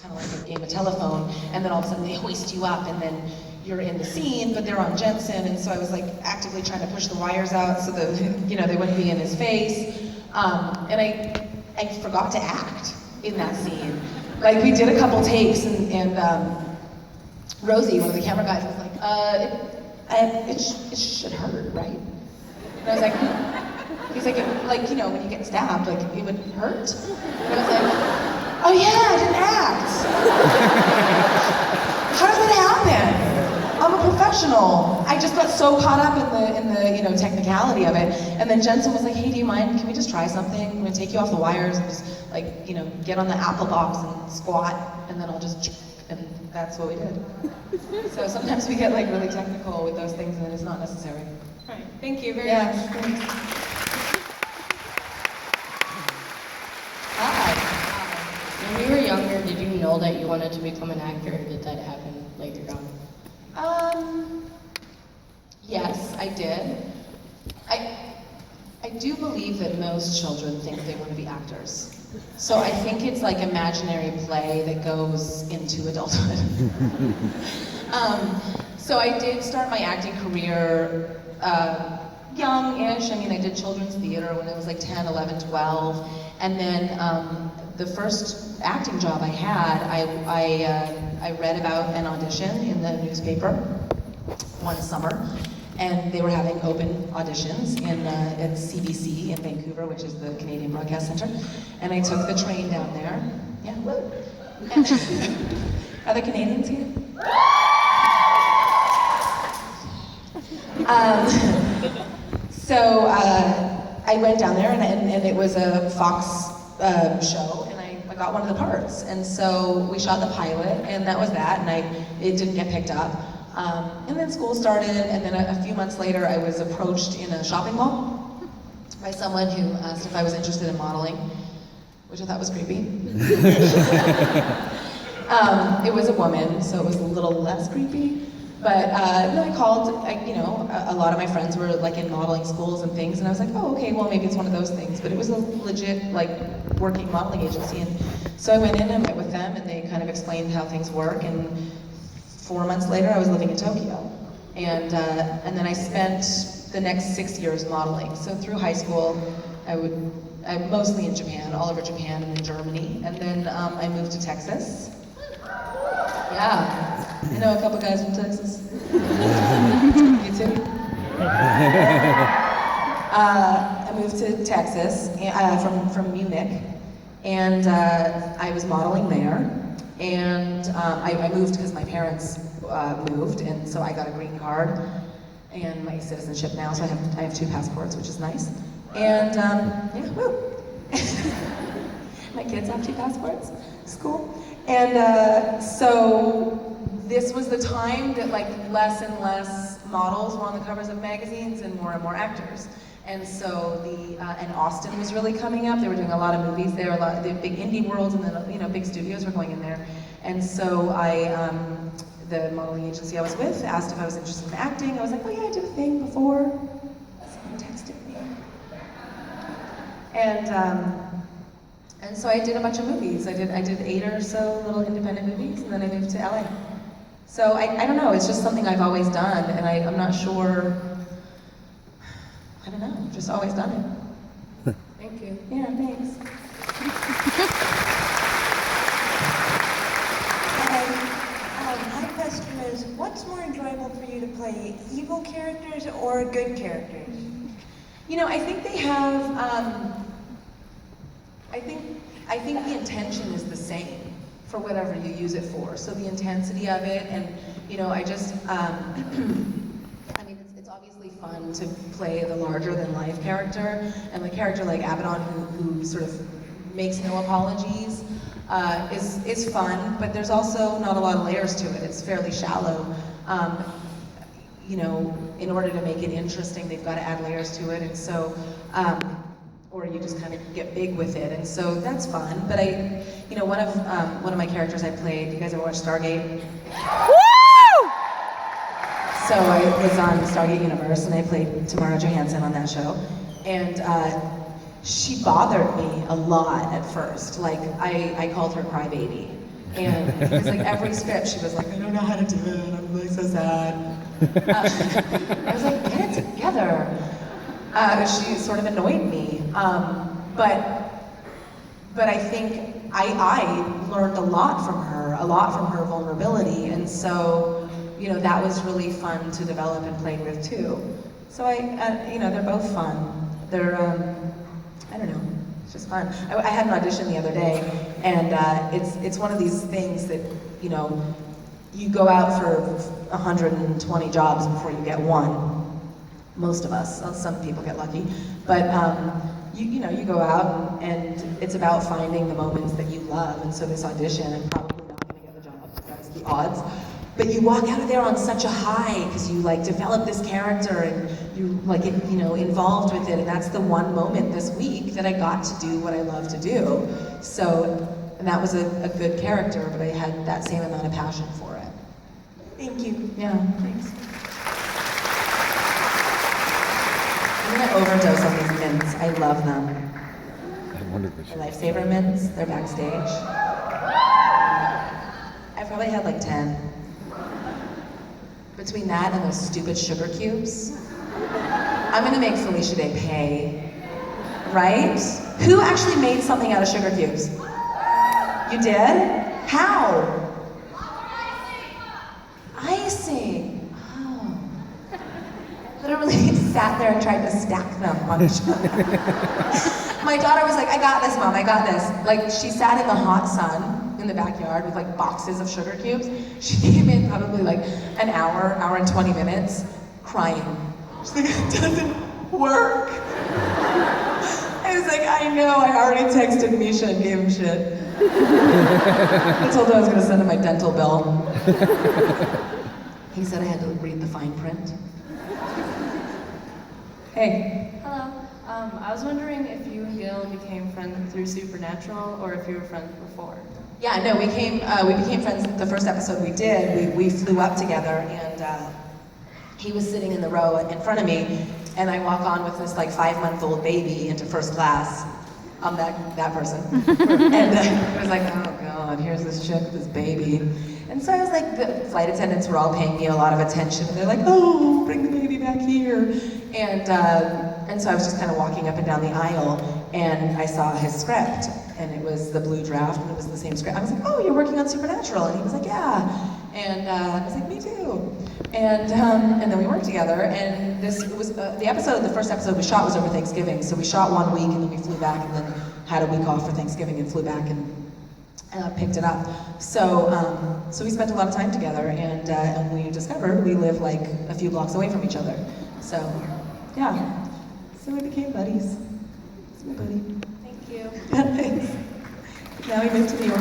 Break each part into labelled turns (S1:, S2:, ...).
S1: kind of like a game of telephone, and then all of a sudden they hoist you up, and then you're in the scene, but they're on Jensen, and so I was like actively trying to push the wires out so that they wouldn't be in his face, and I forgot to act in that scene. Like we did a couple takes, and Rosie, one of the camera guys, was like, it should hurt, right? And I was like, he's like, when you get stabbed, like it would hurt. And I was like, oh yeah, I didn't act. How does that happen? I'm a professional. I just got so caught up in the technicality of it. And then Jensen was like, hey, do you mind? Can we just try something? I'm gonna take you off the wires and just get on the apple box and squat, and then I'll just, and that's what we did. So sometimes we get like really technical with those things, and it's not necessary.
S2: Right. Thank you very much.
S1: Thanks. Hi.
S3: When you were younger, did you know that you wanted to become an actor, or did that happen later on?
S1: Yes, I did. I do believe that most children think they want to be actors. So I think it's like imaginary play that goes into adulthood. So I did start my acting career young-ish. I mean, I did children's theater when I was like 10, 11, 12. And then the first acting job I had, I read about an audition in the newspaper one summer. And they were having open auditions at CBC in Vancouver, which is the Canadian Broadcast Centre. And I took the train down there. Yeah, woo. Are there Canadians here? So I went down there, and it was a Fox show, and I got one of the parts. And so we shot the pilot, and that was that, and it didn't get picked up. And then school started, and then a few months later I was approached in a shopping mall by someone who asked if I was interested in modeling, which I thought was creepy. It was a woman, so it was a little less creepy. But then I called, a lot of my friends were like in modeling schools and things, and I was like, oh, okay, well maybe it's one of those things. But it was a legit, like, working modeling agency. And so I went in and met with them, and they kind of explained how things work. And 4 months later, I was living in Tokyo. And then I spent the next 6 years modeling. So through high school, I'm mostly in Japan, all over Japan and in Germany. And then I moved to Texas. Yeah, I know a couple guys from Texas. You too? I moved to Texas from Munich, and I was modeling there. And I moved because my parents moved, and so I got a green card and my citizenship now, so I have 2 passports, which is nice. And yeah, woo! My kids have 2 passports. It's cool. And so this was the time that like less and less models were on the covers of magazines and more actors. And so and Austin was really coming up. They were doing a lot of movies there, a lot of the big indie worlds, and then big studios were going in there. And so the modeling agency I was with asked if I was interested in acting. I was like, oh yeah, I did a thing before. Someone texted me. And so I did a bunch of movies. I did 8 or so little independent movies, and then I moved to LA. So I don't know. It's just something I've always done, and I'm not sure. I don't know, I've just always done it.
S3: Thank you.
S1: Yeah, thanks.
S4: My question is, what's more enjoyable for you to play, evil characters or good characters?
S1: I think they have, I think the intention is the same for whatever you use it for. So the intensity of it, and I just, it's obviously fun to play the larger-than-life character, and the character like Abaddon, who sort of makes no apologies, is fun, but there's also not a lot of layers to it. It's fairly shallow. In order to make it interesting, they've got to add layers to it, and so, or you just kind of get big with it, and so that's fun. But one of my characters I played. You guys ever watch Stargate? So I was on Stargate Universe, and I played Tamara Johansson on that show, and she bothered me a lot at first. Like I called her Crybaby, And because like every script, she was like, I don't know how to do it. I'm like so sad. I was like, get it together. She sort of annoyed me. But I think I learned a lot from her vulnerability, and so that was really fun to develop and play with too. So they're both fun. They're I don't know, it's just fun. I had an audition the other day, and it's one of these things that you go out for 120 jobs before you get one. Most of us, some people get lucky, but you go out and it's about finding the moments that you love. And so this audition, I'm probably not going to get the job because that's the odds. But you walk out of there on such a high because you like develop this character and you like involved with it. And that's the one moment this week that I got to do what I love to do. So, and that was a good character, but I had that same amount of passion for it.
S4: Thank you.
S1: Yeah, thanks. I'm gonna overdose on these mints. I love them. They're lifesaver mints. They're backstage. I probably had like 10. Between that and those stupid sugar cubes, I'm gonna make Felicia Day pay. Right? Who actually made something out of sugar cubes? You did? How? Icing. Oh. Literally sat there and tried to stack them on each other. My daughter was like, I got this, Mom, I got this. Like, she sat in the hot sun in the backyard with like boxes of sugar cubes. She came in probably like an hour and 20 minutes, crying. She's like, it doesn't work. I was like, I know, I already texted Misha and gave him shit. I told him I was gonna send him my dental bill. He said I had to read the fine print. Hey.
S2: Hello. I was wondering if you and Gil became friends through Supernatural or if you were friends before.
S1: Yeah, no, we became friends the first episode we did. We flew up together, and he was sitting in the row in front of me, and I walk on with this like 5-month-old baby into first class. I'm that person. And I was like, oh God, here's this chick with this baby. And so I was like, the flight attendants were all paying me a lot of attention. They're like, oh, bring the baby back here. And so I was just kind of walking up and down the aisle, and I saw his script, and it was the blue draft, and it was the same script. I was like, oh, you're working on Supernatural? And he was like, yeah. And I was like, me too. And then we worked together, and this was the first episode we shot was over Thanksgiving. So we shot 1 week, and then we flew back, and then had a week off for Thanksgiving, and flew back and picked it up. So we spent a lot of time together, and we discovered we live like a few blocks away from each other. So, yeah. So we became buddies. He's my buddy.
S2: Thank you.
S1: Thanks. Now we moved to New York.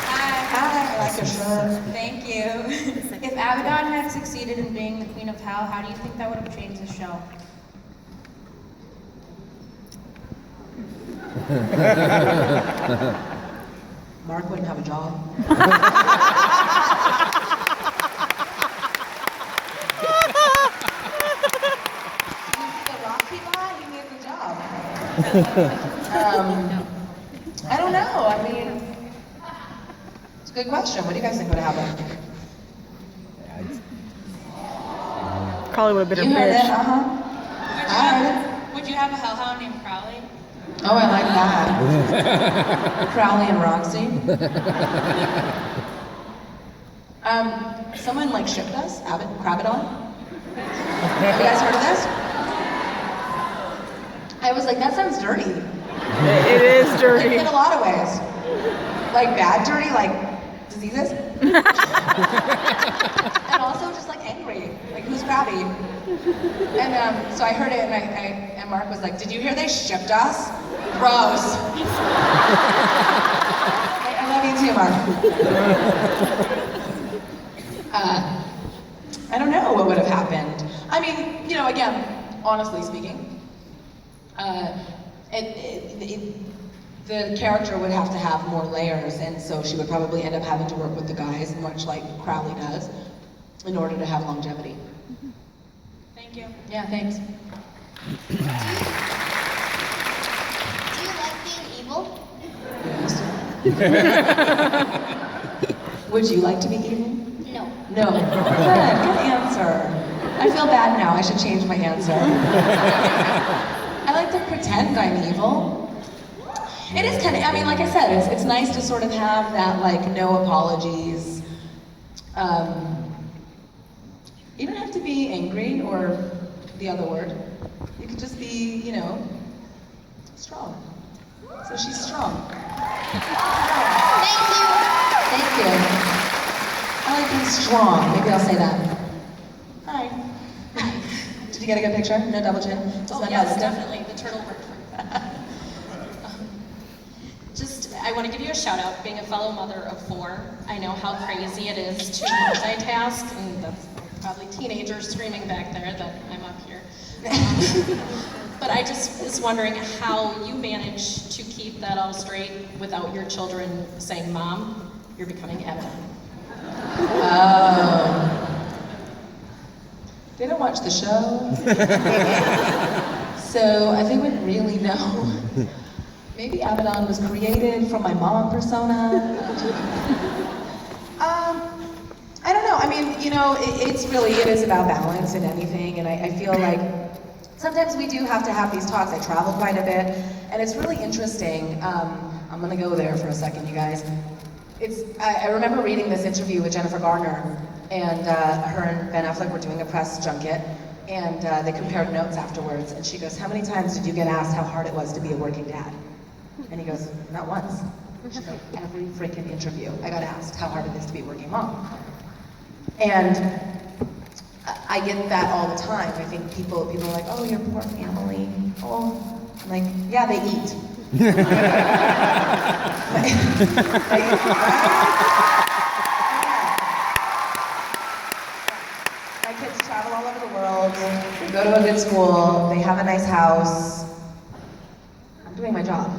S1: Hi, I like your shirt.
S2: Thank you. If Abaddon had succeeded in being the Queen of Hell, how do you think that would have changed the show?
S1: Mark wouldn't have a job. The rock he bought, he made the job. I don't know. I mean, it's a good question. What do you guys think would happen?
S5: Carly would have been
S1: You
S5: a
S1: heard it,
S5: bitch.
S1: I heard it.
S2: Would you have a hellhound named Crowley?
S1: Oh, I like that. Crowley and Roxy. Someone like shipped us, Crabadon. Have you guys heard of this? I was like, that sounds dirty.
S5: It is
S1: Like,
S5: dirty.
S1: in a lot of ways. Like bad dirty, like diseases. And also just like angry. Like who's crabby? And so I heard it, and Mark was like, "Did you hear they shipped us? Gross." I love you too, Mark. I don't know what would have happened. I mean, again, honestly speaking, the character would have to have more layers, and so she would probably end up having to work with the guys, much like Crowley does, in order to have longevity.
S2: Thank you.
S1: Yeah, thanks.
S6: Do you like being evil?
S1: Yes. Would you like to be evil?
S4: No.
S1: No. Good answer. I feel bad now. I should change my answer. I like to pretend I'm evil. It is kind of, I mean, like I said, it's nice to sort of have that, like, no apologies. You don't have to be angry or the other word. You could just be, you know, strong. So she's strong.
S4: Thank you.
S1: Thank you. I like being strong. Maybe I'll say that. Hi. Did you get a good picture? No double chin? Just
S6: Oh
S1: my
S6: yes,
S1: nose.
S6: definitely. The turtle worked for me. I want to give you a shout out. Being a fellow mother of 4, I know how crazy it is to multitask, and that's probably teenagers screaming back there that I'm up here. But I just was wondering how you manage to keep that all straight without your children saying, "Mom, you're becoming Abaddon."
S1: Oh. They don't watch the show. So they wouldn't really know. Maybe Abaddon was created from my mom persona. I don't know. I mean, you know, it is about balance in anything, and I feel like sometimes we do have to have these talks. I travel quite a bit, and it's really interesting. I'm gonna go there for a second, you guys. I remember reading this interview with Jennifer Garner, and her and Ben Affleck were doing a press junket, and they compared notes afterwards, and she goes, "How many times did you get asked how hard it was to be a working dad?" And he goes, "Not once." She's like, "Every freaking interview, I got asked how hard it is to be a working mom." And I get that all the time. I think people are like, "Oh, your poor family." Oh, I'm like, "Yeah, they eat." My kids travel all over the world, they go to a good school, they have a nice house. I'm doing my job.